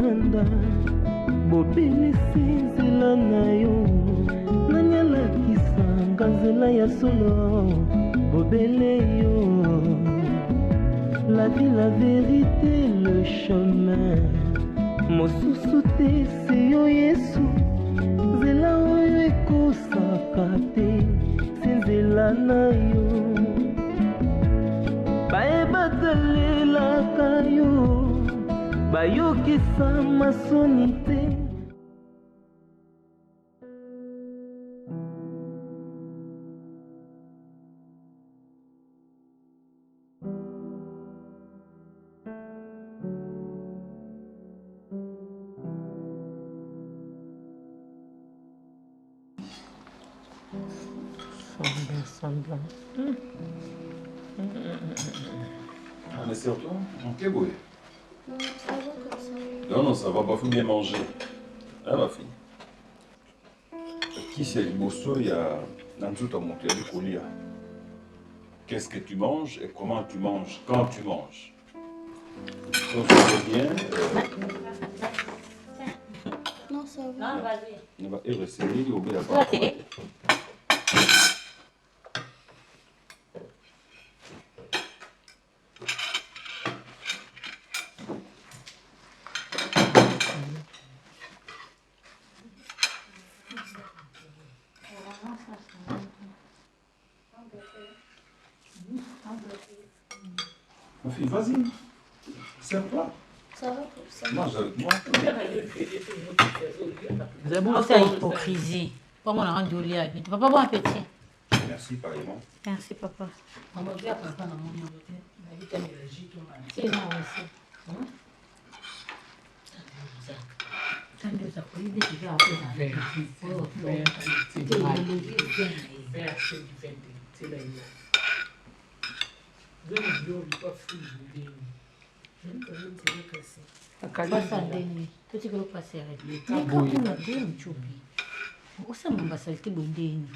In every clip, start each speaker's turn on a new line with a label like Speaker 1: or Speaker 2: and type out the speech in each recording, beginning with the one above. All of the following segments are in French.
Speaker 1: libanda bobelisi nzela na yo nanyalakisanga nzela ya solo bobele yo la vie la vérité le chemin mosusu te se yo yesu nzela oyo ekosaka te se nzela na yo bayebatalelaka yo bayokisa masoni te. Semblant.
Speaker 2: On est sur toi? Ok, oui.
Speaker 3: Non, ça va comme ça.
Speaker 2: Non, ça va pas, faut bien manger. Hein, ma fille? Qui c'est le bosso, il y a Nanzu t'a montré du colis. Qu'est-ce que tu manges et comment tu manges, quand tu manges. Ça, c'est bien.
Speaker 3: Non, ça va.
Speaker 4: Non, vas-y.
Speaker 2: On va essayer d'ouvrir la porte. Ma fille, vas-y. Serre-toi.
Speaker 3: Ça va comme ça.
Speaker 2: Mange avec moi.
Speaker 4: C'est bon, c'est hypocrisie. Pas mon rendu au lit. Tu vas pas boire un petit.
Speaker 2: Merci, pareillement.
Speaker 4: Merci, papa. On va dire papa dans mon nom. C'est non aussi. osama basalite bondeni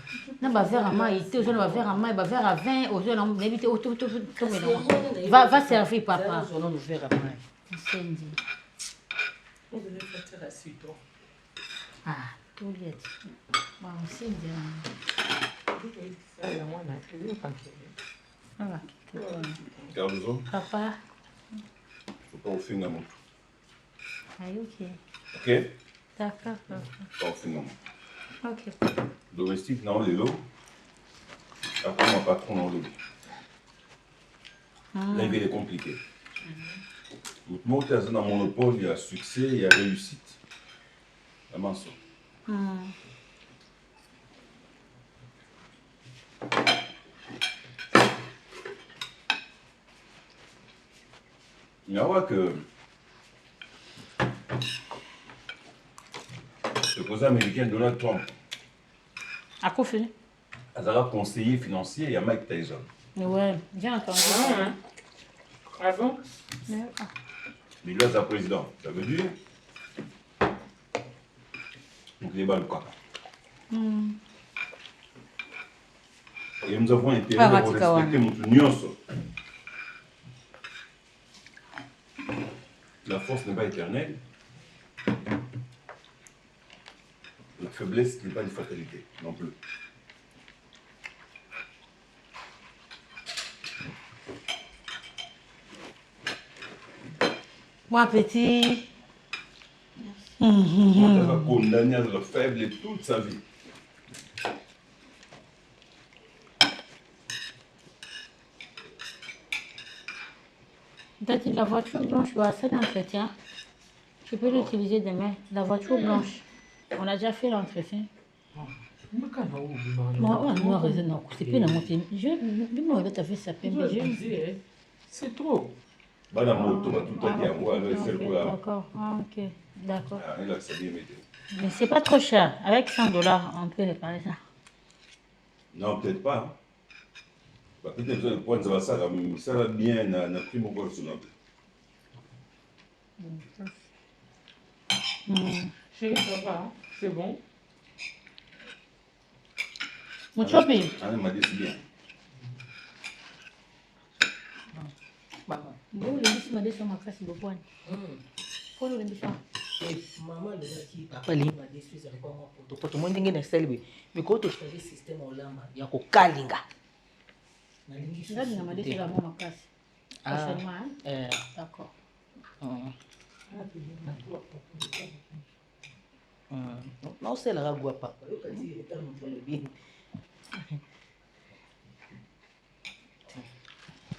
Speaker 4: na bavere à mai te ozona bavere à mai bavere à vin ozona nayebi te va servir papa nsendi ah tolia ti nsendi
Speaker 2: Garde-en.
Speaker 4: papa
Speaker 2: Faut pas au fin à mon tour.
Speaker 4: ayi ok
Speaker 2: Ok?
Speaker 4: d'accord papa
Speaker 2: Pas au fin à mon tour.
Speaker 4: ok
Speaker 2: Domestique, non, les lots. Après, mon patron, non, le Là, il est compliqué. Tout le monde est dans un monopole, il y a succès, il y a réussite. La mensonge. Il y a que le président américain Donald Trump
Speaker 4: à quoi fait
Speaker 2: a conseiller financier, il y a Mike Tyson.
Speaker 4: ouais j'ai entendu
Speaker 5: Ah bon?
Speaker 2: Mais là, c'est président. Ça veut dire donc les balles quoi. Et nous avons intérêt à respecter notre union. La force n'est pas éternelle. La faiblesse n'est pas une fatalité non plus.
Speaker 4: Moi, petit.
Speaker 2: On va condamner à être faible toute sa vie.
Speaker 4: La voiture blanche, tu as ça d'entretien. Tu peux l'utiliser demain. La voiture blanche. On a déjà fait l'entretien. Moi, c'est plus la montée. Je me fait ça.
Speaker 5: C'est trop.
Speaker 2: Bah, la moto, va tout à dire.
Speaker 4: D'accord. Ah, ok. D'accord.
Speaker 2: Ah, là, c'est bien météo.
Speaker 4: Mais c'est pas trop cher. Avec 100 $, on peut réparer ça.
Speaker 2: Non, peut-être pas. Hein. Bah, peut-être que prendre ça va bien dans le prix mon sur
Speaker 5: Chérie, ça va, hein? C'est bon.
Speaker 4: Mon shopping.
Speaker 2: Ah, m'a dit c'est bien.
Speaker 4: Bon, le bis m'a dit sur ma classe de poigne. Pour le bis.
Speaker 6: Maman le dit papa li m'a déçu c'est encore pour tout le monde ndenge na selbe mais quand tu fais système olamba ya ko kalinga
Speaker 4: Nani m'a déçu la maman makasi. Seulement d'accord.
Speaker 6: Non c'est la gwa papa.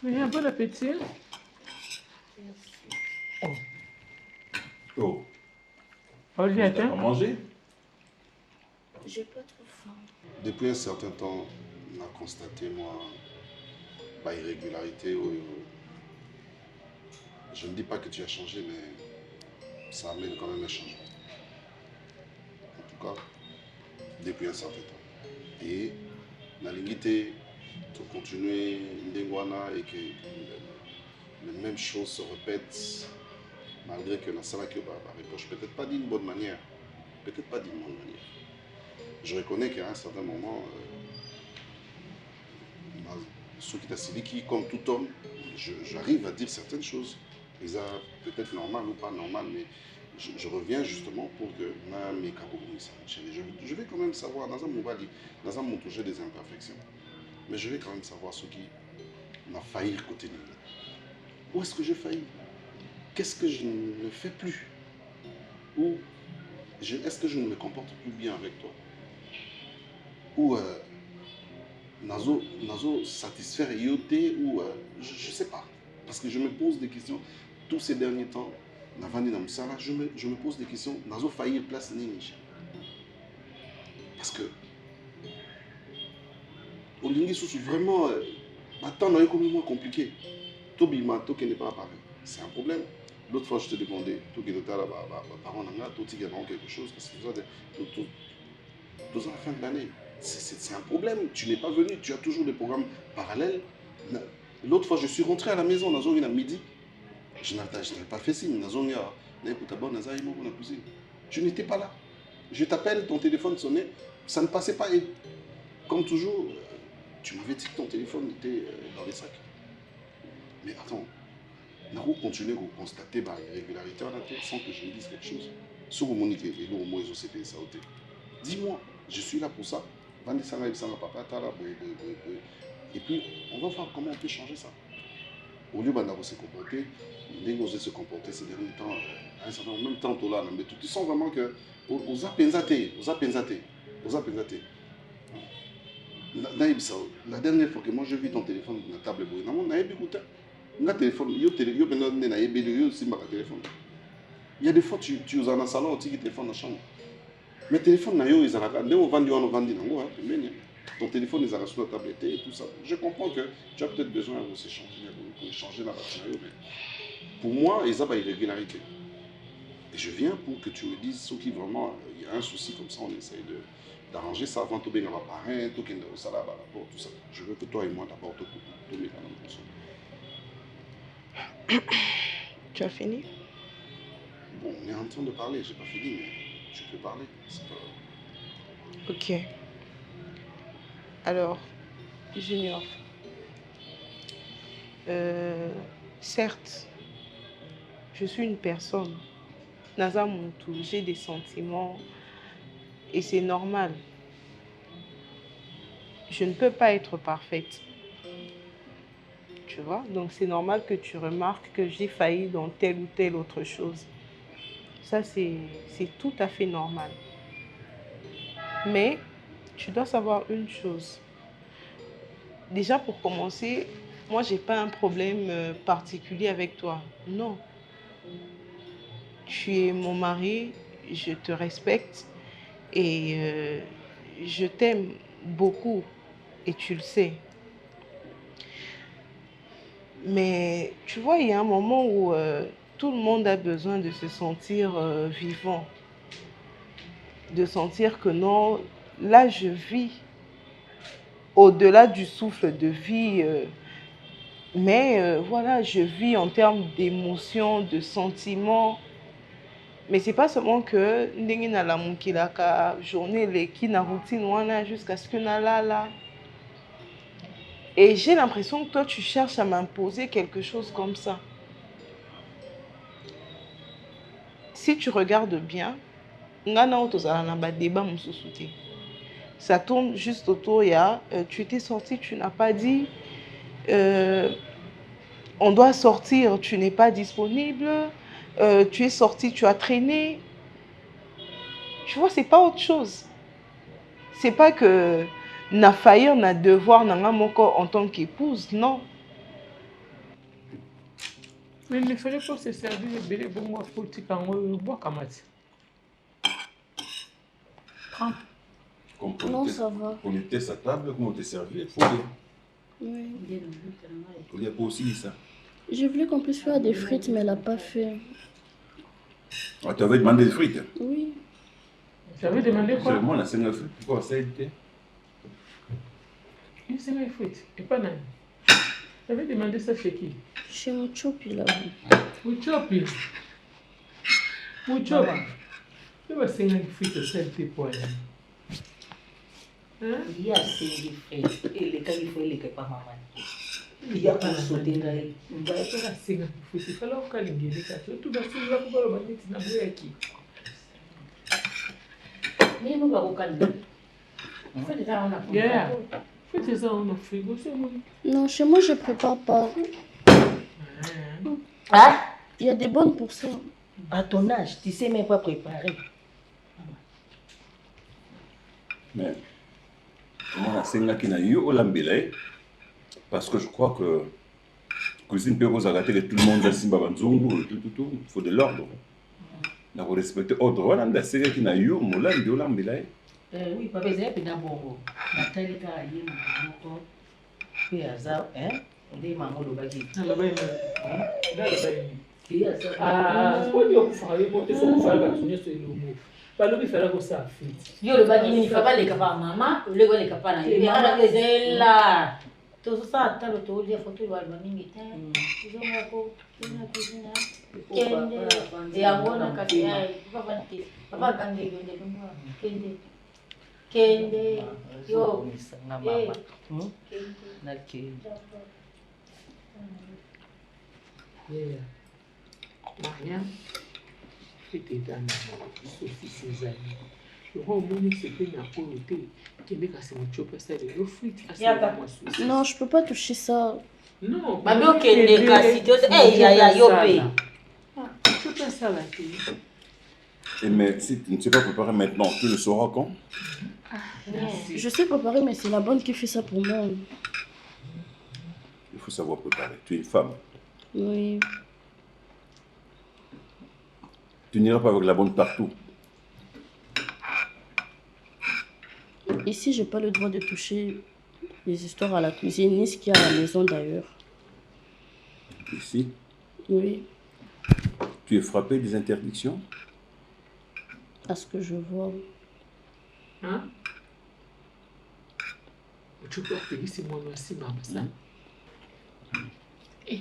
Speaker 5: Mais bon appétit.
Speaker 2: Oh,
Speaker 5: Olivier,
Speaker 2: tu n'as pas mangé?
Speaker 3: J'ai pas trop faim.
Speaker 7: Depuis un certain temps, on a constaté, moi, irrégularité. Je ne dis pas que tu as changé, mais ça amène quand même un changement. En tout cas, depuis un certain temps. Et la limité de continuer Ndengwana et que les mêmes choses se répètent, malgré que la salle qui reproche, peut-être pas d'une bonne manière. Peut-être pas d'une bonne manière. Je reconnais qu'à un certain moment, ceux qui t'a suivi, qui, comme tout homme, j'arrive à dire certaines choses. Ils sont peut-être normal ou pas normal, mais je reviens justement pour que je vais quand même savoir, dans un monde où j'ai des imperfections, mais je vais quand même savoir ce qui m'a failli côté de nous. Où est-ce que j'ai failli? Qu'est-ce que je ne fais plus? Ou est-ce que je ne me comporte plus bien avec toi? Ou nazo satisfaire yoté ou je ne sais pas. Parce que je me pose des questions tous ces derniers temps. Je me pose des questions. Nazo faillir place Ninja. Parce que au Lingi vraiment attends, c'est complètement compliqué. Tobima, to qui n'est pas pareil. C'est un problème. L'autre fois, je te demandais, tout qui était là, parents tout qui a quelque chose, parce que tout à la fin de l'année. C'est un problème. Tu n'es pas venu, tu as toujours des programmes parallèles. L'autre fois, je suis rentré à la maison, à midi. Je n'avais pas fait signe. Tu n'étais pas là. Je t'appelle, ton téléphone sonnait, ça ne passait pas. Et comme toujours, tu m'avais dit que ton téléphone était dans les sacs. Mais attends, nous allons continuer à constater l'irrégularité sans que je me dise quelque chose. Sur Monique et l'eau, dis-moi, je suis là pour ça. Et puis, on va voir comment on peut changer ça. Au lieu de se comporter, les osé se comporter ces derniers temps, à un certain même temps, là, mais tu sens vraiment que aux appenzatés. La dernière fois que moi j'ai vu ton téléphone dans la table, il y a des fois tu es dans le salon, tu as téléphone dans la chambre. Mais le téléphone, ton téléphone est sur la tablette et tout ça. Je comprends que tu as peut-être besoin de changer la batterie, mais pour moi, il y a une irrégularité. Et je viens pour que tu me dises ce qui vraiment, il y a un souci comme ça, on essaye d'arranger ça avant tout bien à parrain, tout ça là, tout ça. Je veux que toi et moi d'abord tout mettre en place.
Speaker 8: Tu as fini?
Speaker 7: Bon, on est en train de parler, j'ai pas fini, mais je peux parler. Pas...
Speaker 8: Ok. Alors, Junior, certes, je suis une personne, j'ai des sentiments et c'est normal. Je ne peux pas être parfaite. Tu vois? Donc c'est normal que tu remarques que j'ai failli dans telle ou telle autre chose. Ça, c'est tout à fait normal. Mais tu dois savoir une chose. Déjà, pour commencer, moi, je n'ai pas un problème particulier avec toi. Non. Tu es mon mari, je te respecte et je t'aime beaucoup et tu le sais. Mais tu vois, il y a un moment où tout le monde a besoin de se sentir vivant. De sentir que non, là je vis au-delà du souffle de vie. Mais voilà, je vis en termes d'émotions, de sentiments. Mais c'est pas seulement que ndenge na la mukilaka journée les qui na routine wana jusqu'à ce que na là. Et j'ai l'impression que toi tu cherches à m'imposer quelque chose comme ça. si tu regardes bien, ça tourne juste autour. Tu t'es sorti, tu n'as pas dit. On doit sortir, tu n'es pas disponible. Tu es sorti, tu as traîné. Tu vois, c'est pas autre chose. C'est pas que na faillir, na devoir, na mon corps en tant qu'épouse, non.
Speaker 5: Mais il ne fallait pas se servir de bébé pour moi politique en bois kamati.
Speaker 4: Prends.
Speaker 3: Non, ça va.
Speaker 2: On était sa table, comment on t'est servi, il faut dire.
Speaker 3: Oui.
Speaker 2: Il y a pas aussi ça.
Speaker 3: Je voulais qu'on puisse faire des frites, mais elle n'a pas fait.
Speaker 2: Ah, tu avais demandé des frites.
Speaker 3: Oui.
Speaker 5: J'avais demandé quoi?
Speaker 2: Seulement, la scène de frites, pourquoi ça a été?
Speaker 5: Une scène de frites, et pas nan. J'avais demandé ça chez qui?
Speaker 3: Chez Mouchopi, là.
Speaker 5: Mouchopi. Mouchopi. Tu vas scène de frites, ça a été pour elle. Hein?
Speaker 6: Il y a scène de frites, et les cas, il faut les cas pas maman. Il y a pour sauter là.
Speaker 5: Il va être la scène de frites, il fallait qu'on les guérit. Tout va se faire pour le banit, n'a pas eu qui.
Speaker 4: Mais nous allons calmer. Fais déjà on a.
Speaker 5: Yeah. Fais ça dans le frigo, c'est bon.
Speaker 3: Non, chez moi, je prépare pas.
Speaker 4: Ah?
Speaker 3: Il y a des bonnes pour ça.
Speaker 6: À ton âge, tu sais même pas préparer.
Speaker 2: Mais, moi, la scène là qui n'a eu au Lambélé, parce que je crois que cuisine peut vous arrêter que tout le monde a Simba Banzungu, tout, il faut de l'ordre. Il faut respecter l'ordre. Voilà, la scène qui n'a eu au Lambélé.
Speaker 6: Oui, papa, c'est d'abord. Nathalie a eu mon corps. Puis, ça, hein? On dit maman le bagage.
Speaker 5: Ah, c'est pas dire que ça faut faire continuer sur le mot. Pas le faire comme ça.
Speaker 4: Yo le bagi ni fa les capas maman, le go les capas na. Et ana gezela. Tout ça ta le to dia photo wa maningi ta. Izo ngako kina kina. Kende. E agona kati ai, papa vanti. Papa kange yonde lumwa. Kende. Kende. Yo.
Speaker 6: Mama. Naki.
Speaker 5: Yeah. Maria, c'était dans Sophie Cézanne. Le roi Moni se fait na côté. Québec a ses mochopes, ça les frites.
Speaker 3: Non, je peux pas toucher ça.
Speaker 5: Non.
Speaker 4: Babi okende kasi to eh ya yo pe.
Speaker 5: Tu peux pas ça là.
Speaker 2: Mais si tu ne sais pas préparer maintenant, tu le sauras quand?
Speaker 3: Je sais préparer, mais c'est la bonne qui fait ça pour moi.
Speaker 2: Il faut savoir préparer. Tu es une femme.
Speaker 3: Oui.
Speaker 2: Tu n'iras pas avec la bonne partout.
Speaker 3: Ici, j'ai pas le droit de toucher les histoires à la cuisine, ni ce qu'il y a à la maison d'ailleurs.
Speaker 2: Ici,
Speaker 3: Oui,
Speaker 2: tu es frappé des interdictions?
Speaker 3: à ce que je vois.
Speaker 5: Hein? Tu peux appeler si moi aussi, maman, ça. Eh.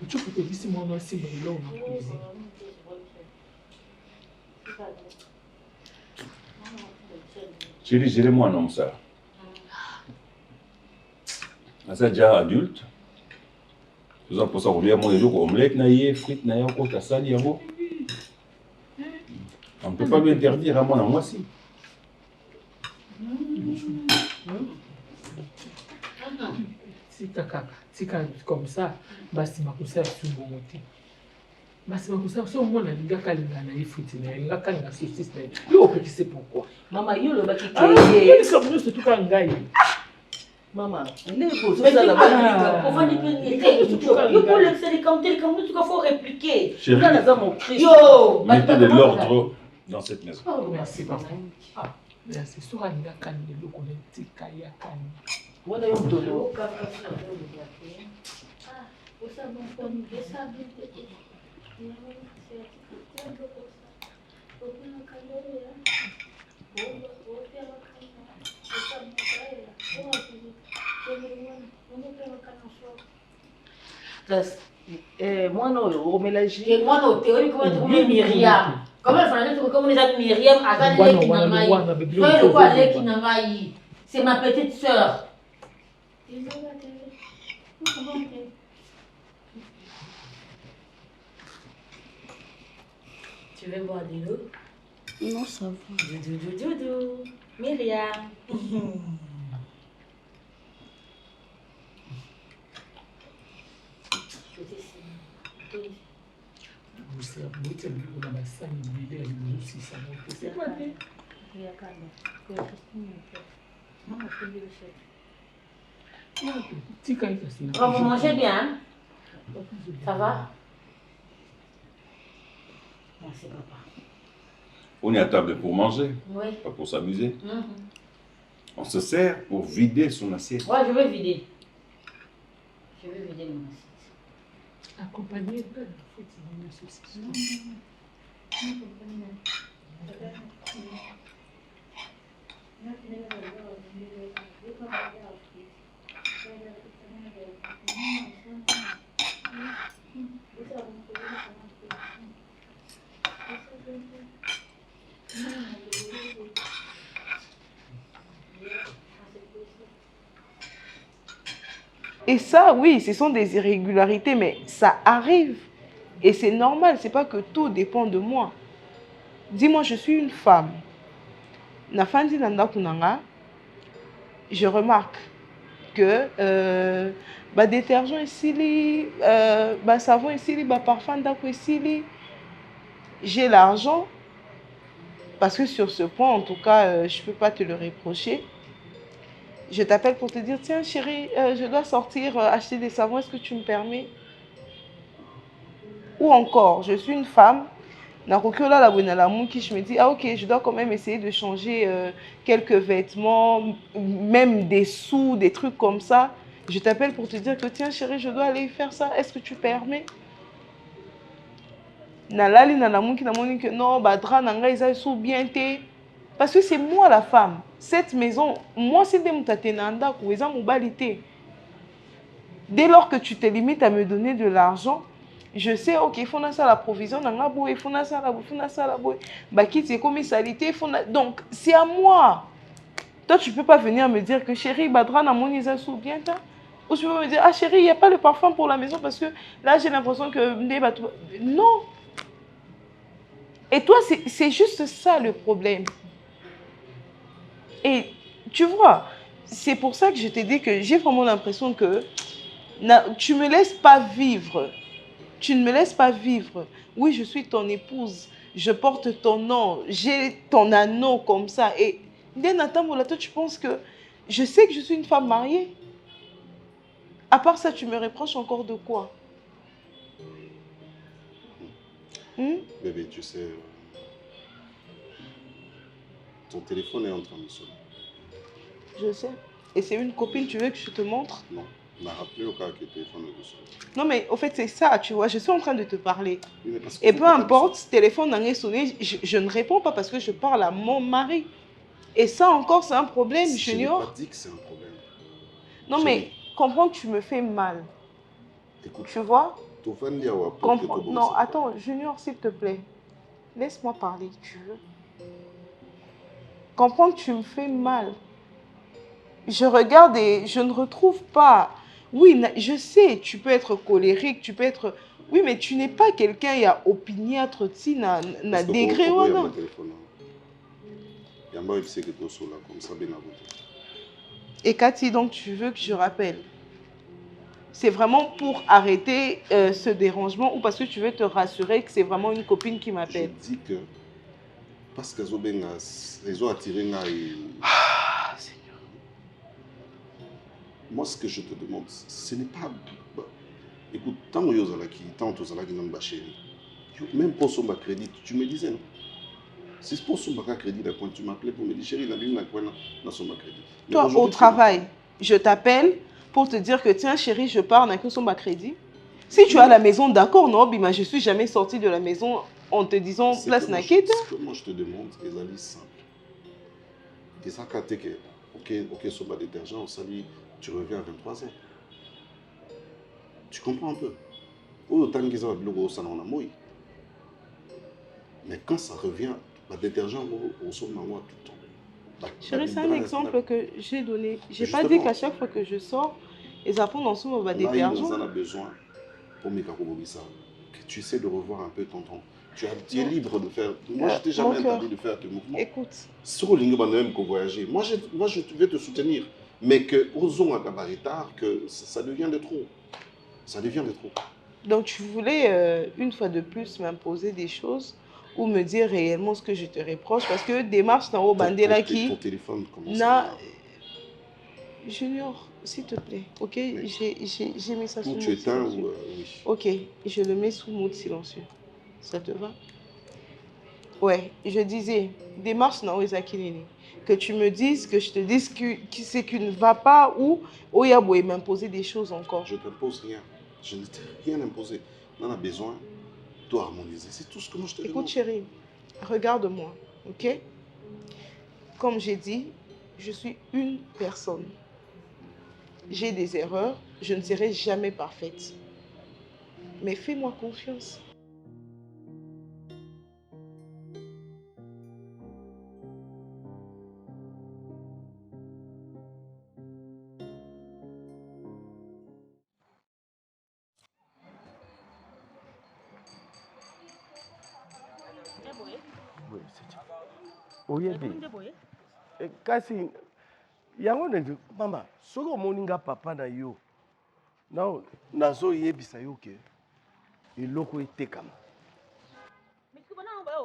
Speaker 5: Tu peux appeler si moi aussi, maman, là, on a cuisine.
Speaker 2: Chérie, gérez-moi un homme, ça. Ça déjà adulte. Vous avez pour ça, vous voulez manger omelette, frites, quoi, ça, on ne peut pas lui interdire à moi aussi.
Speaker 5: Si kaka, comme ça, basi makusa sur bon côté. Basi makusa sur moi na linga kalinga na ifiti na linga kalinga saucisse na. Yo peut c'est pourquoi.
Speaker 6: Maman, yo le baki
Speaker 5: Il est comme nous c'est tout quand ngai.
Speaker 6: Maman, il est pour ça là-bas.
Speaker 4: On va dire que yo pour l'excès comme tel comme nous tu faut répliquer.
Speaker 2: Chérie,
Speaker 6: Là là mon Christ.
Speaker 4: Yo,
Speaker 2: mettez de l'ordre dans cette maison.
Speaker 5: Oh merci papa. Ah, merci sur linga kalinga le ko tika ya kan.
Speaker 6: Voilà yo tolo. Moi non, au mélange.
Speaker 4: Et moi non, théorie comment Myriam. Comment on les a Myriam à Leki Nangai. Toi le quoi Leki Nangai. C'est ma petite sœur. Tu veux boire de l'eau?
Speaker 3: Non, ça va.
Speaker 4: Doudou. Myriam.
Speaker 5: Oh,
Speaker 4: vous mangez bien? Ça va? Merci, papa.
Speaker 2: On est à table pour manger,
Speaker 4: Oui.
Speaker 2: pas pour s'amuser. On se sert pour vider son assiette.
Speaker 4: Ouais, je veux vider. Je veux vider mon assiette.
Speaker 5: Accompagné de la saucisse.
Speaker 8: Et ça, oui, ce sont des irrégularités, mais ça arrive. Et c'est normal, c'est pas que tout dépend de moi. Dis-moi, je suis une femme. Nafandi nanda kunanga, je remarque que détergent ici, savon ici, parfum d'ako ici, j'ai l'argent. Parce que sur ce point, en tout cas, je ne peux pas te le reprocher. Je t'appelle pour te dire, tiens chérie, je dois sortir acheter des savons, est-ce que tu me permets? Ou encore, je suis une femme, je me dis, ah ok, je dois quand même essayer de changer quelques vêtements, même des sous, des trucs comme ça. Je t'appelle pour te dire que, tiens chérie, je dois aller faire ça, est-ce que tu permets? Nalali nanamuki namoni que non, badra nanga isa sous bien te. Parce que c'est moi la femme. Cette maison, moi c'est des mutatenanda ou isa mobalité. Dès lors que tu te limites à me donner de l'argent, je sais, ok, il faut ça la provision, il faut ça la boue. Baki c'est comme salité, donc c'est à moi. Toi tu peux pas venir me dire que chérie, badra namoni isa sous bien te. Ou tu peux me dire, ah chérie, il n'y a pas le parfum pour la maison parce que là j'ai l'impression que non. Et toi, c'est juste ça le problème. Et tu vois, c'est pour ça que je t'ai dit que j'ai vraiment l'impression que tu ne me laisses pas vivre. Tu ne me laisses pas vivre. Oui, je suis ton épouse. Je porte ton nom. J'ai ton anneau comme ça. Et dès Nathan Molato, tu penses que je sais que je suis une femme mariée. À part ça, tu me reproches encore de quoi?
Speaker 7: Bébé, tu sais, ton téléphone est en train de sonner.
Speaker 8: Je sais. Et c'est une copine, tu veux que je te montre?
Speaker 7: Non, on a rappelé au cas que le téléphone est sonné.
Speaker 8: Non, mais au fait, c'est ça, tu vois, je suis en train de te parler.
Speaker 7: Oui,
Speaker 8: et peu importe, ce téléphone n'a sonné, je ne réponds pas parce que je parle à mon mari. Et ça encore, c'est un problème, Junior.
Speaker 7: Je n'ai pas dit que c'est un problème.
Speaker 8: Non, mais comprends que tu me fais mal.
Speaker 7: Écoute,
Speaker 8: tu vois?
Speaker 7: Comprends.
Speaker 8: Non, attends, Junior, s'il te plaît. Laisse-moi parler, tu veux. Comprends que tu me fais mal. Je regarde et je ne retrouve pas. Oui, je sais, tu peux être colérique, tu peux être... Oui, mais tu n'es pas quelqu'un qui a opiniâtre, tu na degré. Et Cathy, donc tu veux que je rappelle? C'est vraiment pour arrêter ce dérangement ou parce que tu veux te rassurer que c'est vraiment une copine qui m'appelle?
Speaker 7: Je dis que parce qu'ils ont attiré
Speaker 8: Ah, Seigneur.
Speaker 7: Moi, ce que je te demande, ce n'est pas... Écoute, tant que tu as chérie, même pour son crédit, tu me disais non. Si pour son crédit, tu m'appelais pour me dire chérie, il a dans son crédit.
Speaker 8: Toi, au travail, je t'appelle pour te dire que tiens chérie, je pars, on a que son crédit. Si tu as la maison, d'accord, non, mais je ne suis jamais sortie de la maison en te disant place naked.
Speaker 7: Ce que moi je te demande, c'est simple. Et ça, quand tu es ok, sur ma détergent, tu reviens à 23h. Tu comprends un peu. Mais quand ça revient, ma détergent, on s'en tout le temps.
Speaker 8: Chérie, c'est un exemple que j'ai donné. Je n'ai pas dit qu'à chaque fois que je sors, ils apprennent en sous ma détergent.
Speaker 7: Là, on a besoin, pour que tu essaies de revoir un peu ton Tu es libre de faire. Moi, je t'ai jamais interdit de faire tes mouvements.
Speaker 8: Écoute.
Speaker 7: Si on ne même que voyager, moi, je vais te soutenir. Mais que, osons à Cabaretard, que ça devient de trop. Ça devient de trop.
Speaker 8: Donc, tu voulais, une fois de plus, m'imposer des choses ou me dire réellement ce que je te reproche parce que démarche dans au bandela qui...
Speaker 7: Ton téléphone commence à...
Speaker 8: Junior, s'il te plaît, ok? J'ai mis ça sous mode
Speaker 7: silencieux.
Speaker 8: Oui. Ok, je le mets sous mode silencieux. Ça te va? Ouais, je disais, démarche dans Oezakinini. Que tu me dises, que je te dise que c'est qui ne va pas ou Oyabo m'imposer des choses encore.
Speaker 7: Je ne t'impose rien. Je ne t'ai rien imposé. On a besoin de harmoniser. C'est tout ce que moi je te demande.
Speaker 8: Écoute chérie, regarde-moi, ok? Comme j'ai dit, je suis une personne. J'ai des erreurs, je ne serai jamais parfaite. Mais fais-moi confiance.
Speaker 9: oyebi kasi yango nende mama soki omoni nga papa na yo nazoyebisa yo ke eloko etekama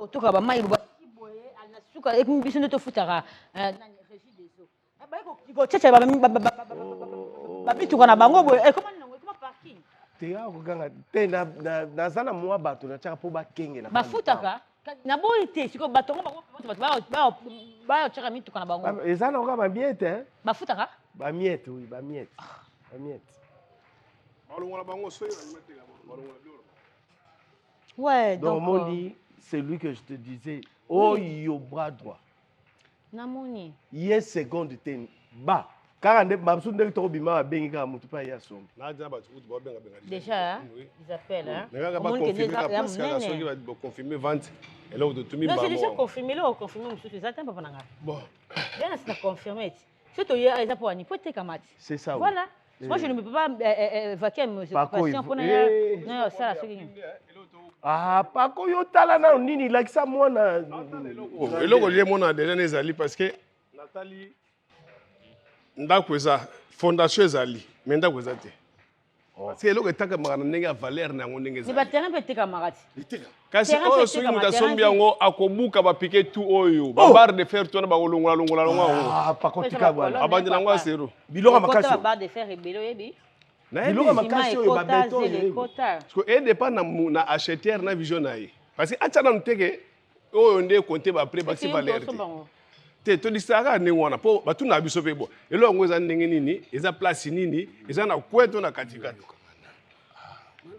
Speaker 4: otoka bamai boye anasuka biso nde tofutaka régie des eaux koceca babituka na bango boye ekoma parking
Speaker 9: teya kokanga te naza na mwa bato natiaka mpo bakenge na
Speaker 4: bafutaka na boyi te sikoyo bato ngo bayocaka mituka na bango
Speaker 9: eza na koka bamiete
Speaker 4: bafutaka
Speaker 9: bamiete oui bamiete
Speaker 4: ouais
Speaker 9: donc moni c'est lui que je te disais oyo bras droit
Speaker 4: namoni
Speaker 9: ye seconde te ba kaka nde babisu ndenge tokobima babengi kaka motu mpe ya sombe
Speaker 4: déjà ils appellent
Speaker 10: confirmer vente eloko totumi
Speaker 4: non c'est déjà confirmé eloko confirmé mosusu eza te papa na ngai bon bien c'est confirmé soki toye eza po ani po etekama ti
Speaker 9: c'est ça
Speaker 4: voilà moi je ne peux pas évacuer mes occupations mpona ya osala soki nini
Speaker 9: pako yo tala nano nini lakisa mwana
Speaker 10: eloko lie mona déjà ezali parce que natali ndako eza fondation ezali mais ndako eza te parce que eloko etakamaka na ndenge ya valeur na yango ndenge ezali
Speaker 4: baterrain mpe etekamaka ti
Speaker 10: kasi oyo soki moto asombi yango akobuka bapike tu oyo babare de fer twana bakolongola yango
Speaker 9: pakotika bwana
Speaker 10: abandela yango asero
Speaker 9: biloko makasi
Speaker 4: babare de fer ebele oyebi
Speaker 9: biloko makasi oyo babeton
Speaker 10: edépend na achetière na vision na ye parce que atya nanu teke oyo nde konte bapres basi valeur te todisaka ndenge wana mpo batuna biso mpe bo eloko yango eza ndenge nini eza place nini eza na kweto na katikati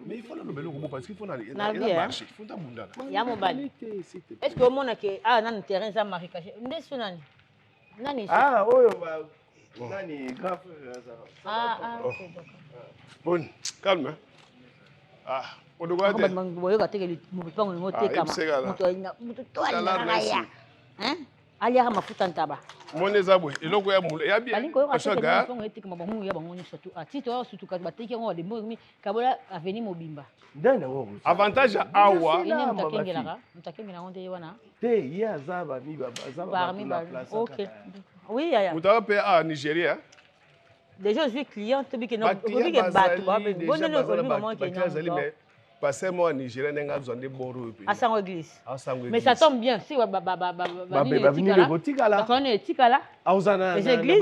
Speaker 10: mais il faut naloba eloko bo parce qu'il faut marché il faut ntabundana
Speaker 4: ya mobali est ce que omonake awa nani terrain eza marikage nde so nani
Speaker 9: oyo nani grand frère
Speaker 10: bon calme
Speaker 4: boyoka teke mopango lingo otekama moto toalingaka ya aliaka mafuta ntaba
Speaker 10: moni eza boye eloko ya
Speaker 4: bienbango etekama bango ya bango nyonso tu atito oyo sutuka bateki yango badembomi kabola aveni mobimba
Speaker 10: avantage ya awa
Speaker 4: ine mutakengelaka yango nde ye wana
Speaker 9: te ye aza
Speaker 4: oui yaya
Speaker 10: mutaka mpe a Nigeria
Speaker 4: déjà je suis client tobike bato
Speaker 10: mais passer moi Nigeria nenga zande boro
Speaker 4: à Sango Église mais ça tombe bien si etikala les églises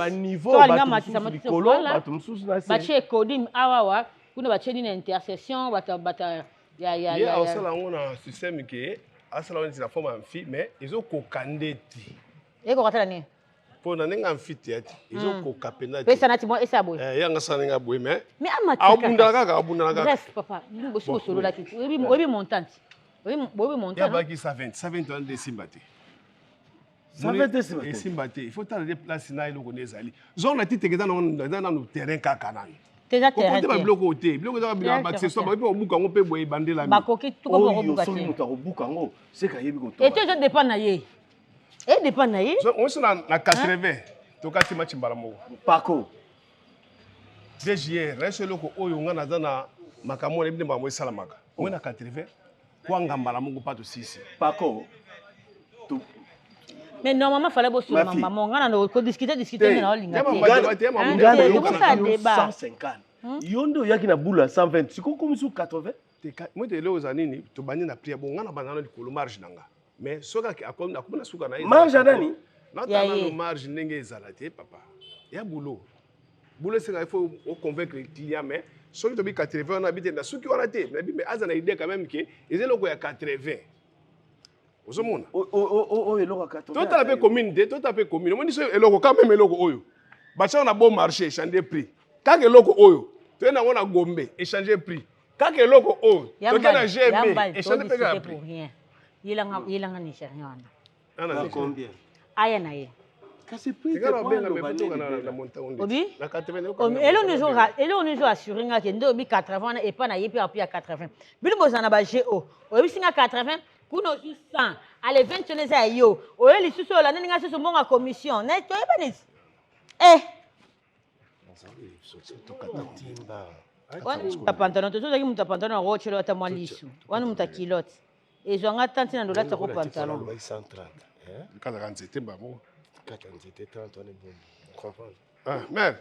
Speaker 4: batie coding awawa kuna batie nini intercession
Speaker 10: ye asala yango na système ke asala wana na forme amphi mais ezokoka nde ti
Speaker 4: ekokatala nini
Speaker 10: mpo na ndenge amfiti ya ti ezokoka mpena
Speaker 4: pesa nati mo esa boye
Speaker 10: yanga asala ndenge aboye mais
Speaker 4: abundala
Speaker 10: kaka
Speaker 4: bref papa bosi bosololaki oyebi montante oyebi montante
Speaker 10: yabaki 120 wana nde esimba te esimba te il faut tala de place na eloko nde ezali zongo na titeke eza nano terrain kaka nani te babiloko te biloko ezaka biloko baaccessoire bakoki mpe kobuka yango mpe boye ebandelami
Speaker 4: bakoki tukobuka
Speaker 9: soki moto akobuka yango seka yebi
Speaker 4: ete ezo dépend na ye edépend na ye
Speaker 10: onso na 80 tokati match mbala moko
Speaker 9: pako
Speaker 10: dgr reso eloko oyo nga naza na makambo wana ebi nde makambo esalamaka moi na 80 Kwanga Malamungu pas de sisi.
Speaker 9: Paco.
Speaker 4: Mais normalement, il fallait bosser sur maman. On a discuté dans la ligne.
Speaker 9: Comment ça débat 150. Yondo yaki na boula 120. C'est comme sur 80.
Speaker 10: Moi de leo zanini to bani na prière bon ngana banana de kolo marge nanga. Mais soka akona na suka na
Speaker 9: marge nani?
Speaker 10: Na tana marge ndenge ezalate papa. Ya boulot. Boulot c'est il faut convaincre le client mais soki to bi 80 on habite na suki wana te. Mais azana idée quand même que ezelo ya 80. Ozomona.
Speaker 9: Eloko 80.
Speaker 10: Tout à fait commune, tout à fait commune. Moi, eloko quand même eloko oyo. Bacha on a bon marché, changer prix. Quand eloko oyo, tu es on a gombe, échanger prix. Quand eloko oyo, tu es na GM, échanger prix pour rien.
Speaker 4: Yelanga ni cherien.
Speaker 9: Ana combien?
Speaker 4: Aya na ye.
Speaker 9: Kasi prix
Speaker 10: te kwa le bani na monta onde.
Speaker 4: Obi?
Speaker 10: Na 80.
Speaker 4: Elo nous assuré nga ke ndo bi 80 et pas na yepi api à 80. Bino bozana ba GO. Obi singa 80. Kuno 100 allez 20 les ayo o eli suso la ninga suso monga commission na to ebanis ta pantalon to zaki muta pantalon ro chelo ta mwalisu wanu muta kilote ezo nga tanti na dola ta ko pantalon
Speaker 9: 130
Speaker 10: kala kanzete babo
Speaker 9: kata nzete 30 on est bon comprendre
Speaker 10: mère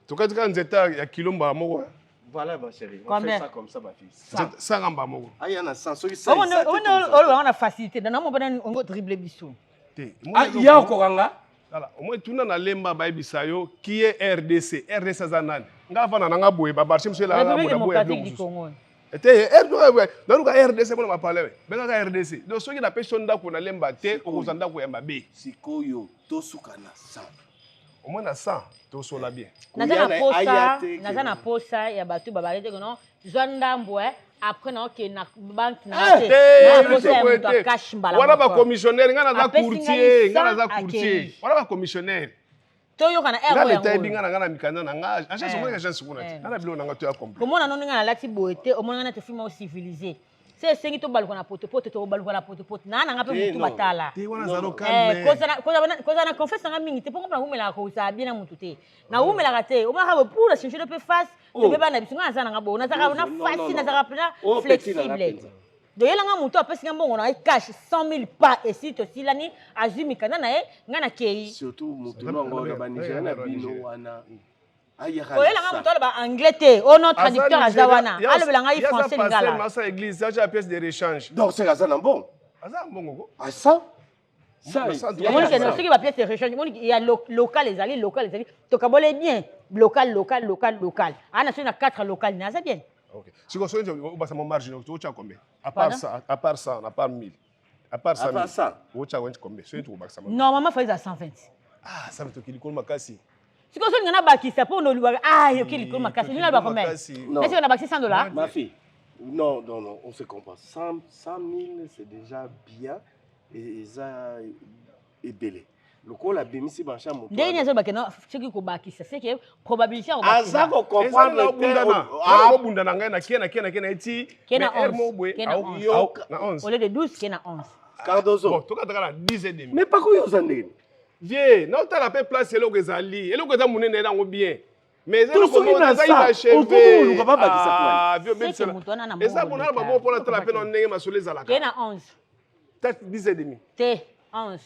Speaker 10: to kati kanzeta ya kilomba moko.
Speaker 9: Voilà ma chérie, on fait ça comme ça ma fille.
Speaker 10: Ça ngamba moko.
Speaker 9: Aya na 100 soki ça.
Speaker 4: On a facilité, na mo bana on dribbler biso.
Speaker 9: Ah ya okanga?
Speaker 10: Voilà, au moins tuna na lemba ba bisayo qui est RDC, RDC zanani. Nga fana na nga boye ba marché monsieur la boye
Speaker 4: du Congo.
Speaker 10: Était donc RDC bona ba parler. Benga ka RDC. Donc soki na personne ndako na lemba te okozanda ko ya mabe.
Speaker 9: Sikoyo to suka na 100.
Speaker 10: Au moins na 100 to sola bien.
Speaker 4: Nazana posa ya batu babalete kono zondambwe après na ke na banque na te na posa ya to cash mbala.
Speaker 10: Wana ba commissionnaire ngana za courtier, wana ba commissionnaire.
Speaker 4: To yo kana ero
Speaker 10: ya. Ngana binga ngana mikanda na nga, agence mo agence kuna. Ngana bilo na nga to ya complet.
Speaker 4: Komona no ngana lati boete, o mona na te filma civilisé. C'est sengi to balko na pote to balko na pote na nga pe mutu batala.
Speaker 10: Te wana zaro calme.
Speaker 4: Koza na confesse nga mingi te pongo na humela ko sa bien na mutu te. Na humela ka te, o ma ka pour la changer de face, te beba na bisinga za na bo, na za na facile na za pena flexible. De yela nga mutu apesi nga mbongo na cash 100,000 pas et si to silani azumi kana na e nga na kei.
Speaker 9: Surtout mutu ngo na banijana na bino wana.
Speaker 4: Oyela nga mutu ba anglais te, o no traducteur azawana. Alobela nga français lingala.
Speaker 10: Masa église, ça j'ai pièce de rechange.
Speaker 9: Donc c'est ça bon.
Speaker 10: Aza mbongo.
Speaker 9: Ah ça?
Speaker 4: Ça, il y a pièce de rechange, il y a local les alliés, to kabole bien, local. Ana sur na 4 local, na ça bien.
Speaker 10: OK. Si vous soyez au bas mon marge, tu as combien? À part ça, à part 1000. À part ça. Vous avez combien? C'est tout bas ça.
Speaker 4: Normalement faut à 120.
Speaker 10: Ah, ça veut dire qu'il coule makasi.
Speaker 4: Si vous avez un baki ça pour nous yo qu'il coule makasi. Ni na ba combien? Est-ce qu'on a baki $100?
Speaker 9: Ma fille. Non, on se comprend. 100 000 c'est déjà bien et ça est belé. Le col a bien mis bancha moto.
Speaker 4: Dernier jour bakena ce qui ko baki ça c'est que probabilité on
Speaker 9: va. Asa ko comprendre
Speaker 10: le bunda na ngai na kena eti.
Speaker 4: Kena 11. Au lieu de 12 kena 11.
Speaker 9: Cardozo.
Speaker 10: Bon, to ka na 10 et demi.
Speaker 9: Mais pas ko yo zandeni.
Speaker 10: Vieux, non ta la pe place eloko ezali. Eloko eza munene nango bien. Mais
Speaker 9: tout ce qui na ça on va pas bâtir ça.
Speaker 10: Ah, vieux même ça. Et ça bon na ba bon pour la ta la pe na ndenge masole ezalaka.
Speaker 4: Kena 11.
Speaker 10: Peut-être 10 et demi.
Speaker 4: 11.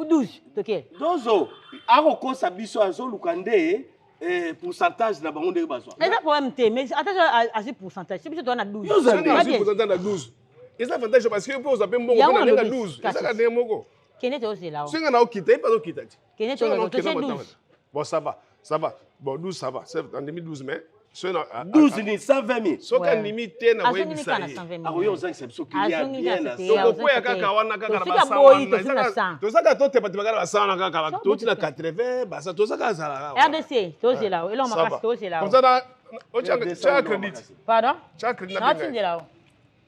Speaker 4: 12. OK.
Speaker 9: Dozo, ako sa biso azo lukande pourcentage na bango ndenge bazwa.
Speaker 4: Mais ça problème te, mais attention à ce pourcentage. Si biso to na 12.
Speaker 10: C'est pourcentage na 12. Et ça avantage parce que pour zapper mbongo na 12. Ça ka ndenge moko.
Speaker 4: Kene to c'est là.
Speaker 10: Singa na okita, pas okita.
Speaker 4: Kene to c'est 12.
Speaker 10: Bon ça va. Bon 12 ça va. C'est en 2012 mais
Speaker 9: 12 ni 120 000.
Speaker 10: So ka limité na webi ça.
Speaker 9: Ah oui, on sait que c'est ce qu'il y a bien là.
Speaker 10: Donc quoi ya kaka wana kaka na basa. To saka to te patimaka na basa na kaka to tina 80 basa to saka za.
Speaker 4: RDC, to c'est là. Et là on m'a to c'est là.
Speaker 10: Comme ça na tu crédit.
Speaker 4: Pardon?
Speaker 10: Tu crédit na.
Speaker 4: Na tinde là.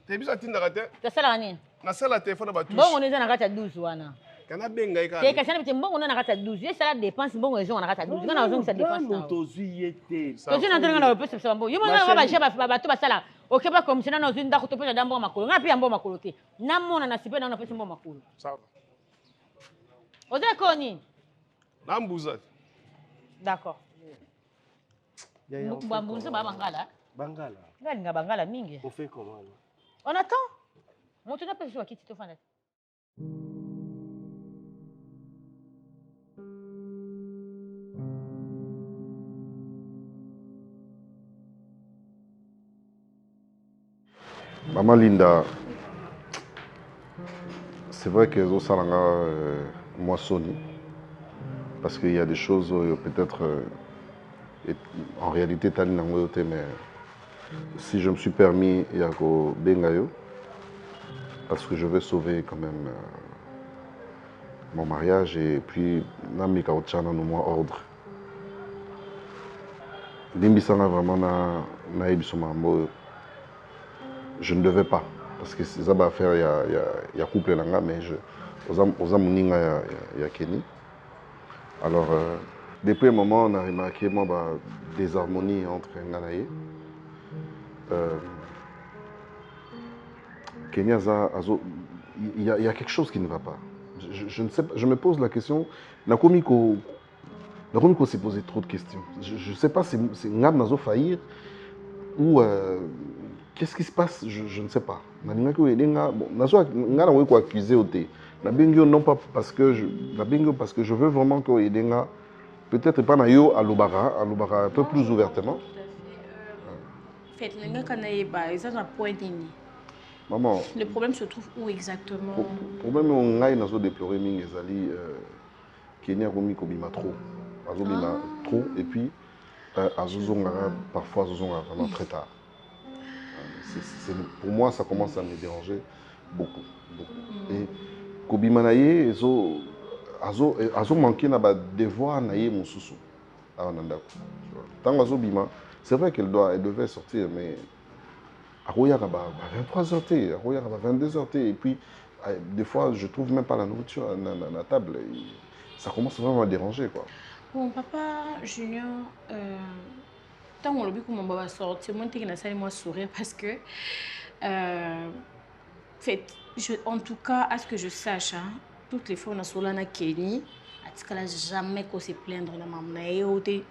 Speaker 10: Te bisa tinda kate.
Speaker 4: To sala nini?
Speaker 10: Na sala téléphone ba touche.
Speaker 4: Bon on est na kata 12 wana.
Speaker 10: Kana benga ika.
Speaker 4: Te kasana bete mbongo na kata 12. Ye sala dépense mbongo ezo na kata 12. Kana ozongi sa dépense na.
Speaker 9: To zuyete.
Speaker 4: To zina ndenge na pesa pesa mbongo. Yo mona ba jeba ba to basala. OK ba commissionnaire na zinda ko to pesa ndambo makolo. Na pia mbongo makolo te. Na mona na sipe na pesa mbongo makolo.
Speaker 10: Sawa.
Speaker 4: Oza koni.
Speaker 10: Na mbuza.
Speaker 4: D'accord. Mbambuza ba bangala.
Speaker 9: Bangala.
Speaker 4: Ngali nga bangala mingi.
Speaker 9: On fait comment là?
Speaker 4: On attend. moto na pesa wakiti tofanda.
Speaker 7: Maman Linda, c'est vrai que ça moi Sony, parce qu'il y a des choses peut-être en réalité t'as mais si je me suis permis Yako Bengayo, parce que je veux sauver quand même mon mariage et puis Namika Ochana no moins ordre. Limbisanga vraiment na ebisomambo. Je ne devais pas, parce que c'est ça va faire, il y a couple là, mais aux amoureux, il y a Kenny. Alors, depuis un moment, on a remarqué des harmonies entre Nganaye. Kenny, il y a quelque chose qui ne va pas. Je ne sais pas, je me pose la question, Nakomiko s'est posé trop de questions. Je ne sais pas si Ngab Nazo faillir ou... qu'est-ce qui se passe? Je ne sais pas. Je accusé non pas parce que je veux vraiment que Edenga peut-être pas nayo à Lubara un peu plus ouvertement. Maman.
Speaker 3: Le problème se trouve où exactement?
Speaker 7: Le problème on a nazo déplorer mingi ezali Kenya komi kobima trop. Azobima trop et puis azozonga parfois azozonga vraiment très tard. Pour moi, ça commence à me déranger beaucoup. Et Kobi Manaye, azo manqué na ba devoir naye mon sousou. Tant que Bima, c'est vrai elle devait sortir, mais à 23h, à 22h, et puis des fois je trouve même pas la nourriture à la table. Ça commence vraiment à déranger quoi.
Speaker 3: Bon, papa Junior. Tant qu'on l'a vu comment on va sortir, moi je sourire parce que, en tout cas, à ce que je sache, hein, toutes les fois on a Solana Kenny, à ce cas-là, jamais qu'on se plaindre de maman. Et en tout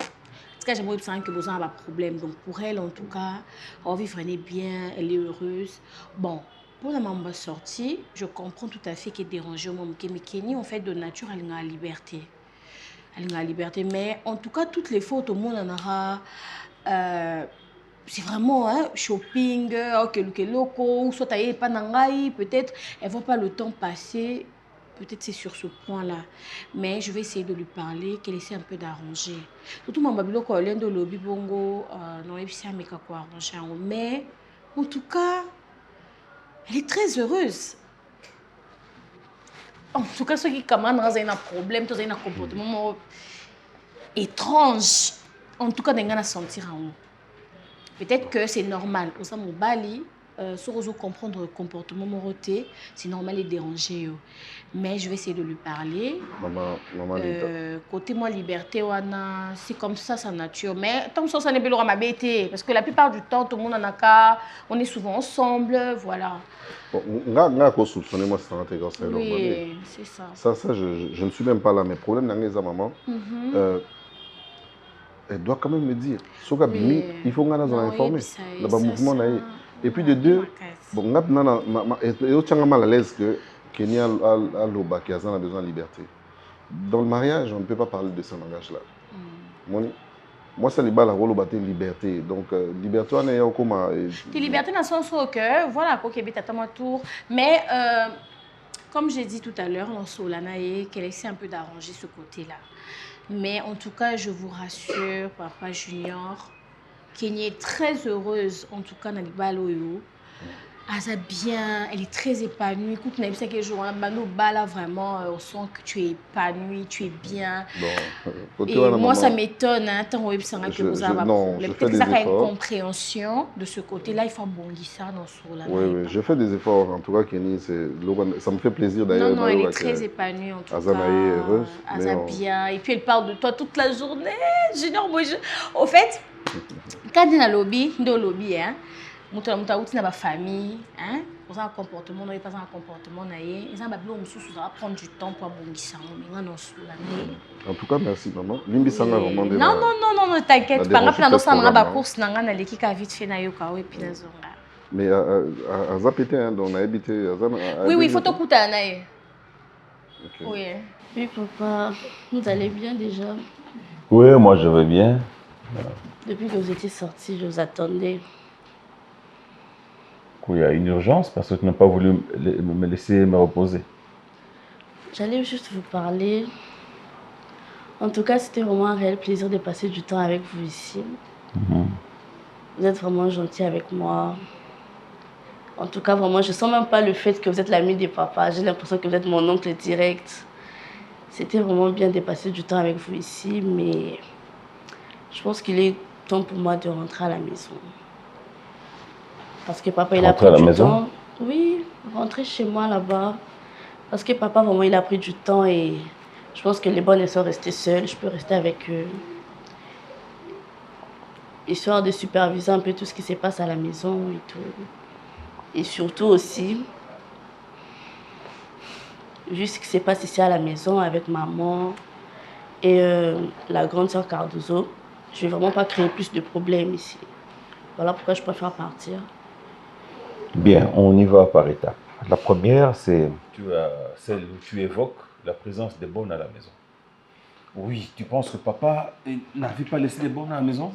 Speaker 3: cas, j'aimerais que vous avez un problème. Donc pour elle, en tout cas, on vivre bien, elle est heureuse. Bon, pour la maman sortie, je comprends tout à fait qu'elle est dérangée au moment. Mais Kenny, en fait, de nature, elle a la liberté. Elle a la liberté. Mais en tout cas, toutes les fois, tout le monde en aura. C'est vraiment hein, shopping, ou soit pas nangai, peut-être elle ne voit pas le temps passer, peut-être c'est sur ce point-là. Mais je vais essayer de lui parler, qu'elle essaie un peu d'arranger. Surtout mon babiloko de lobby bongo, non mais en tout cas, elle est très heureuse. En tout cas, ceux qui commandent ont un problème, ils ont un comportement étrange. En tout cas, on va sentir en haut. Peut-être que c'est normal. Au sein de Bali, si on comprend le comportement moroté, c'est normal et déranger. Mais je vais essayer de lui parler.
Speaker 7: Maman
Speaker 3: côté moi, liberté, c'est comme ça, sa nature. Mais tant que ça n'est pas ma bêtise. Parce que la plupart du temps, tout le monde en a qu'à. On est souvent ensemble, voilà.
Speaker 7: Oui,
Speaker 3: c'est ça.
Speaker 7: Ça, je ne suis même pas là. Mais le problème, c'est maman. Elle doit quand même me dire. Il faut qu'on nous informer. Et puis de deux, bon, je suis mal à l'aise que Kenya a besoin de liberté. Dans le mariage, on ne peut pas parler de ce langage-là. Moi, c'est la liberté. Donc, liberté, on est comme...
Speaker 3: Liberté dans le sens où, voilà, tour. Mais, comme j'ai dit tout à l'heure, qu'elle essaie un peu d'arranger ce côté-là. Mais en tout cas, je vous rassure, Papa Junior, Kenya est très heureuse, en tout cas, dans les baloyo. Elle bien, elle est très épanouie. Écoute, on a vu que jour, là vraiment, on sent que tu es épanouie, tu es bien.
Speaker 7: Bon,
Speaker 3: et moi, ça m'étonne, hein, tant que vous avez peut-être que ça a une compréhension de ce côté-là, il faut bondir ça dans ce rôle-là.
Speaker 7: Oui, je fais des efforts. En tout cas, Kenny, ça me fait plaisir d'ailleurs.
Speaker 3: Non, elle est très épanouie en tout cas.
Speaker 7: Azana est heureuse.
Speaker 3: Azana bien. Et puis elle parle de toi toute la journée. Junior, au fait, quand on est dans le lobby, hein, mutu na ba famille hein pour un comportement non pas un comportement naé ils ont bablo mususu ça va prendre du temps pour abongisa mais non sula
Speaker 7: en tout cas merci maman limbi sanga vraiment
Speaker 3: non t'inquiète pas ngapela no sanga ba course nanga na leki ka vite fait na yoka et puis na zonga
Speaker 7: Mais à Zapété, hein, on a habité à
Speaker 3: Oui, il faut t'écouter, Anaï.
Speaker 11: Oui. Oui, papa, vous allez bien déjà?
Speaker 2: Oui, moi je vais bien.
Speaker 11: Depuis que vous étiez sortis, je vous attendais.
Speaker 2: Il y a une urgence parce que tu n'as pas voulu me laisser me reposer.
Speaker 11: J'allais juste vous parler. En tout cas, c'était vraiment un réel plaisir de passer du temps avec vous ici. Vous êtes vraiment gentil avec moi. En tout cas, vraiment, je sens même pas le fait que vous êtes l'ami des papas. J'ai l'impression que vous êtes mon oncle direct. C'était vraiment bien de passer du temps avec vous ici, mais je pense qu'il est temps pour moi de rentrer à la maison. Parce que papa, il a pris du temps. Oui, rentrer chez moi là-bas. Parce que papa, vraiment, il a pris du temps et je pense que les bonnes sont restées seules. Je peux rester avec eux. Histoire de superviser un peu tout ce qui se passe à la maison et tout. Et surtout aussi, vu ce qui se passe ici à la maison avec maman et la grande sœur Cardozo, je ne vais vraiment pas créer plus de problèmes ici. Voilà pourquoi je préfère partir.
Speaker 2: Bien, on y va par étapes. La première, c'est celle où tu évoques la présence des bonnes à la maison. Oui, tu penses que papa n'avait pas laissé les bonnes à la maison?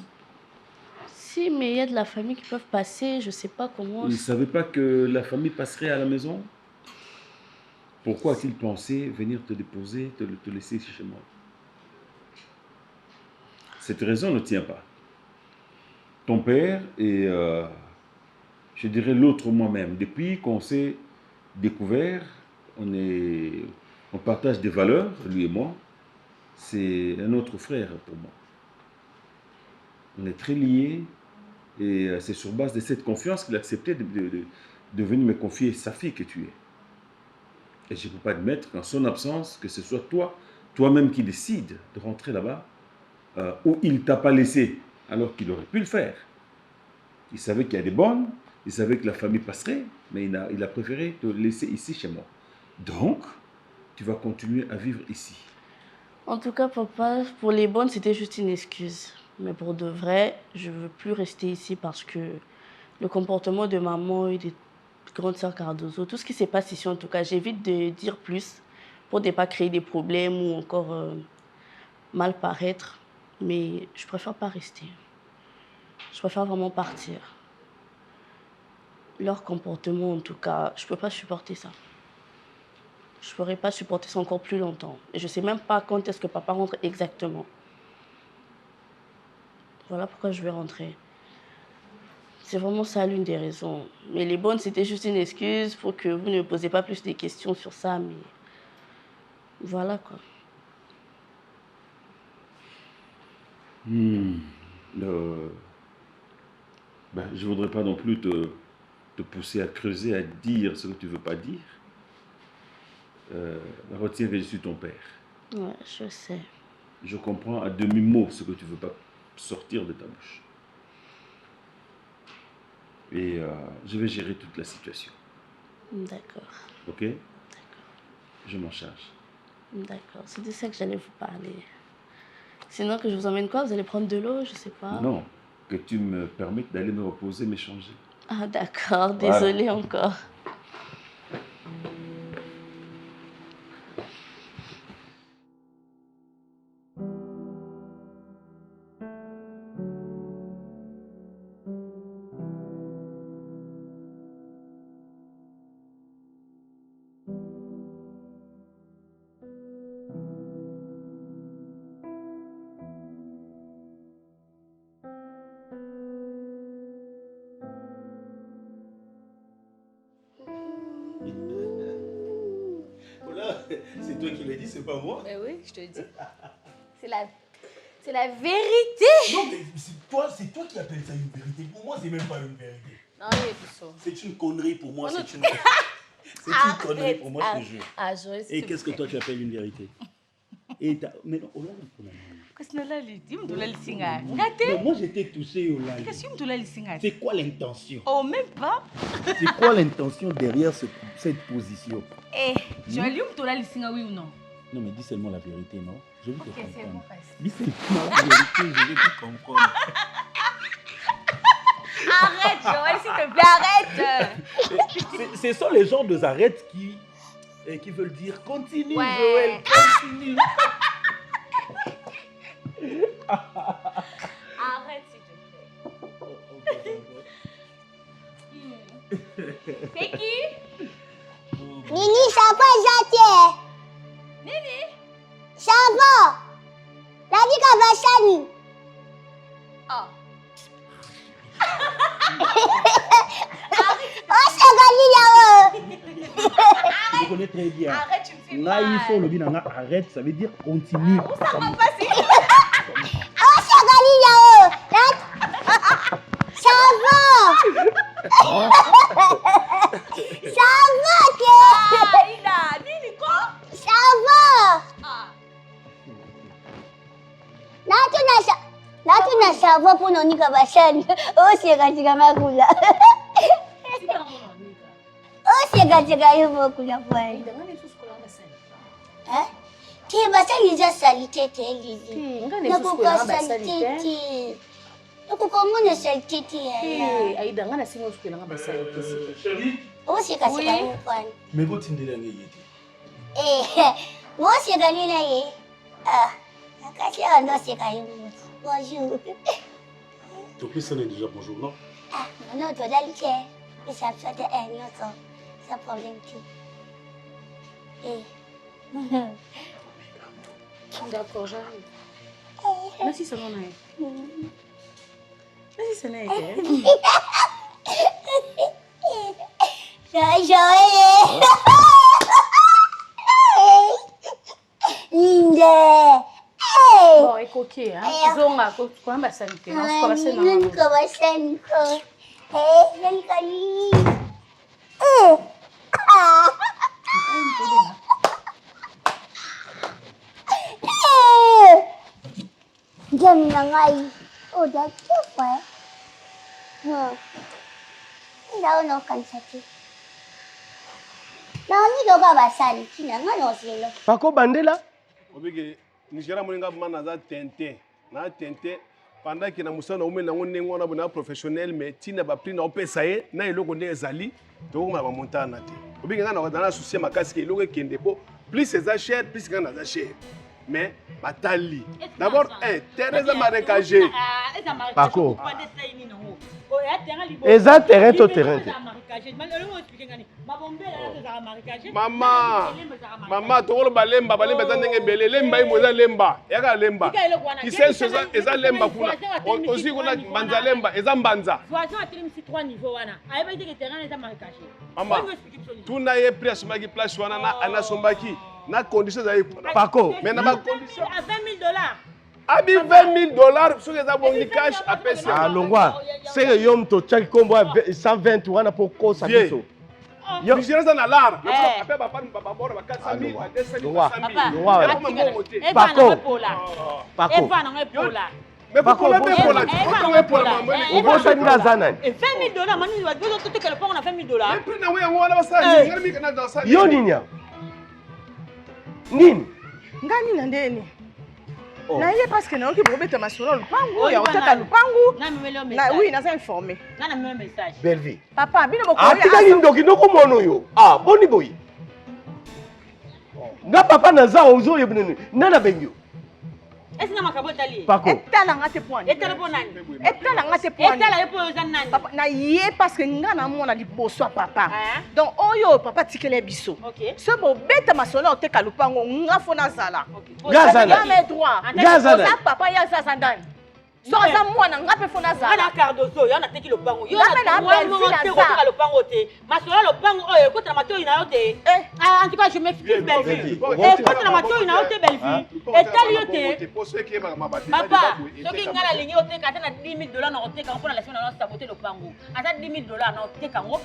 Speaker 11: Si, mais il y a de la famille qui peuvent passer, je ne sais pas comment...
Speaker 2: Il ne savait pas que la famille passerait à la maison? Pourquoi a-t-il pensé venir te déposer, te laisser ici chez moi? Cette raison ne tient pas. Ton père et, je dirais, l'autre moi-même, depuis qu'on s'est découvert, on partage des valeurs, lui et moi. C'est un autre frère pour moi. On est très liés et c'est sur base de cette confiance qu'il a accepté de venir me confier sa fille que tu es. Et je ne peux pas admettre qu'en son absence, que ce soit toi-même qui décides de rentrer là-bas, où il ne t'a pas laissé alors qu'il aurait pu le faire. Il savait qu'il y a des bonnes, il savait que la famille passerait, mais il a préféré te laisser ici chez moi. Donc, tu vas continuer à vivre ici.
Speaker 11: En tout cas, papa, pour les bonnes, c'était juste une excuse. Mais pour de vrai, je ne veux plus rester ici parce que le comportement de maman et de grande sœur Cardozo, tout ce qui se passe ici, en tout cas, j'évite de dire plus pour ne pas créer des problèmes ou encore mal paraître. Mais je préfère pas rester. Je préfère vraiment partir. Leur comportement, en tout cas, je ne peux pas supporter ça. Je ne pourrais pas supporter ça encore plus longtemps. Et je ne sais même pas quand est-ce que papa rentre exactement. Voilà pourquoi je vais rentrer. C'est vraiment ça l'une des raisons. Mais les bonnes, c'était juste une excuse pour que vous ne me posiez pas plus de questions sur ça. Mais voilà quoi.
Speaker 2: Je ne voudrais pas non plus te pousser à creuser, à dire ce que tu ne veux pas dire. Retiens que je suis ton père.
Speaker 11: Ouais, je sais.
Speaker 2: Je comprends à demi-mot ce que tu ne veux pas sortir de ta bouche. Et je vais gérer toute la situation.
Speaker 11: D'accord.
Speaker 2: Ok?
Speaker 11: D'accord.
Speaker 2: Je m'en charge.
Speaker 11: D'accord, c'est de ça que j'allais vous parler. Sinon, que je vous emmène quoi? Vous allez prendre de l'eau, je sais pas.
Speaker 2: Non, que tu me permettes d'aller me reposer, m'échanger.
Speaker 11: Ah d'accord, désolée encore.
Speaker 9: C'est toi qui l'as dit, c'est pas moi.
Speaker 3: Mais oui, je te dis. C'est la vérité.
Speaker 9: Non, mais c'est toi qui appelles ça une vérité. Pour moi, c'est même pas une vérité.
Speaker 3: Non, il est tout ça.
Speaker 9: C'est une connerie pour moi. C'est une connerie pour moi, je te jure. Et qu'est-ce que toi tu appelles une vérité? Mais non, Olala, moi j'étais touché, Olala. C'est quoi l'intention?
Speaker 3: Oh, même pas.
Speaker 9: C'est quoi l'intention derrière cette position?
Speaker 3: Eh, Jolie, tu l'as laissé, oui ou non?
Speaker 9: Non, mais dis seulement la vérité, non? Je veux te comprendre.
Speaker 3: Bon,
Speaker 9: dis seulement la vérité, je veux te comprendre.
Speaker 3: Arrête, Joël, s'il te plaît, arrête.
Speaker 12: Ce sont les gens de Zarette qui veulent dire continue,
Speaker 3: Ouais.
Speaker 12: Joël, continue.
Speaker 3: Arrête, s'il te plaît. C'est qui?
Speaker 13: Nini, ça va, Jatier?
Speaker 3: Nini?
Speaker 13: Ça va? La vie qu'a Vachani.
Speaker 3: Oh.
Speaker 13: Oh, c'est Galila.
Speaker 12: Je connais très bien.
Speaker 3: Arrête, tu me fais
Speaker 12: Là,
Speaker 3: mal.
Speaker 12: il faut le bien, arrête, ça veut dire continue.
Speaker 3: Où ça va passer?
Speaker 13: Oh, c'est Galila. Ça va. Ça va,
Speaker 3: Ida, Nini, quoi?
Speaker 13: ça va.
Speaker 3: Ah.
Speaker 13: Là, tu n'as ça va pour nous niquer Vachani. Oh, c'est Galila. Oh, c'est Galila. Hein? Tu es Vachani, déjà salité,
Speaker 3: Aïda, ngana singo sukela nga basali kesi.
Speaker 12: Mais vous t'indire rien.
Speaker 13: Bonjour.
Speaker 12: Tu peux sonner déjà bonjour, non?
Speaker 13: Ah, non, tu as l'alité. Mais ça fait un autre. Ça problème
Speaker 3: D'accord, j'arrive. Merci, ça m'en est. Merci, ça n'a été. Bon, et coquille, hein? Zonga, quoi, ma santé. On se passe
Speaker 13: Jam na ngay. Oh, that's so fun. Daw no kansati. Na ni do ga basali kina ngano silo.
Speaker 10: Pako bandela. Obige Nigeria moninga mana za tente. Na tente pendant que na musana ume na ngone ngona bona professionnel mais tina ba prix na opesa ye na eloko nde ezali to ma ba montana te. Obige ngana na souci makasi ke eloko kende po plus c'est cher plus ngana za cher. Mais batali. D'abord Thérèse marécagé.
Speaker 4: Pako.
Speaker 9: Eza terrain to terrain.
Speaker 10: Mama tokolo balemba za ndenge bele lemba imoza lemba yaka lemba kisenso eza lemba kuna aussi kuna banza lemba eza mbanza mama tuna ye prix asomaki place wana na anasombaki na condition za Pako mais na ba condition
Speaker 6: à $20,000.
Speaker 10: Abi $20,000 soki eza bongi cash apesi.
Speaker 9: Ah longwa, c'est yom to chaki kombo 120 wana pour kosa biso.
Speaker 10: Yo nigériens na lar. Après ba papa ba bora ba 400,000 ba 200,000.
Speaker 9: Pako.
Speaker 6: Pako.
Speaker 10: Mais pourquoi on est pour la
Speaker 9: on va ça ni zana.
Speaker 6: $20,000 mani wa dozo tout que le pont on a $20,000.
Speaker 10: Mais prix na we ngwana ba sa ngani kana dans ça.
Speaker 9: Yo ninya. Nini?
Speaker 8: Ngani na ndeni? Na ile parce que naoki bobeta masolo lupangu ya otaka lupangu. Na oui, na ça informé.
Speaker 6: Na même message.
Speaker 9: Belvi.
Speaker 8: Papa, bino boko.
Speaker 9: Ah, tika ndoki noko mono yo. Ah, boni boy. Nga papa na za ozo yebnene. Nana benyo.
Speaker 6: Est-ce que na makabota li?
Speaker 9: Pako.
Speaker 8: Etala ngate point.
Speaker 6: Etala ponani.
Speaker 8: Etala ngate point.
Speaker 6: Etala yepo yozanani.
Speaker 8: Papa na ye parce que nga na mona liboso papa. Donc oyo papa tikele biso.
Speaker 6: OK.
Speaker 8: Ce bo beta masolo oteka lupango nga fona zala.
Speaker 9: Nga zala.
Speaker 8: Nga mes droits.
Speaker 9: Nga zala.
Speaker 8: Ça papa ya za zandani. So za mwana nga pe fona zala.
Speaker 6: Ana cardozo yo na teki lupango. Yo
Speaker 8: na
Speaker 6: benzina za lupango te. Masolo lupango oyo ko na matoi na yo te. En tout cas je m'excuse Belvi. Ko na matoi na yo te Belvi. Etali yo te. Papa, soki nga na lingi oteka ata na $10,000 na oteka mpona la semaine na saboter lupango. Ata $10,000 na oteka ngo.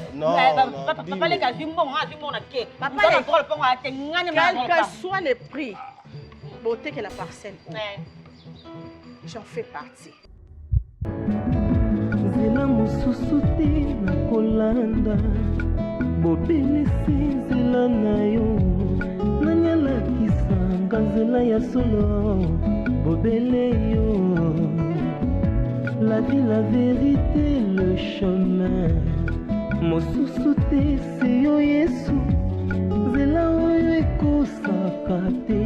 Speaker 6: Papa le kazi mbongo na ke. Papa le droit lupango ate ngani ma.
Speaker 8: Quel que soit le prix. Beauté que la parcelle. J'en fais partie.
Speaker 1: Nzela mosusu te nakolanda bobelisi nzela na yo nanyalakisanga nzela ya solo bobele yo la vie, la vérité, le chemin. Mosusu te c'est yo Yesu. Zela oyo ekosaka te,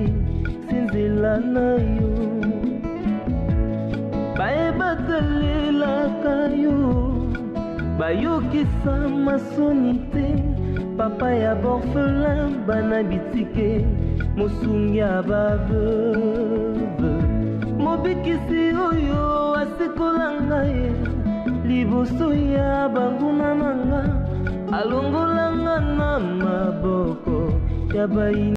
Speaker 1: senzela na yo. Bayebaka lelaka yo, bayokisa masoni te. Papa ya borphelin, bana bitike, mosungi ya baveuve. Mobikisi oyo asikola ngai, liboso ya banguna nanga, alongolanga na maboko ya baini.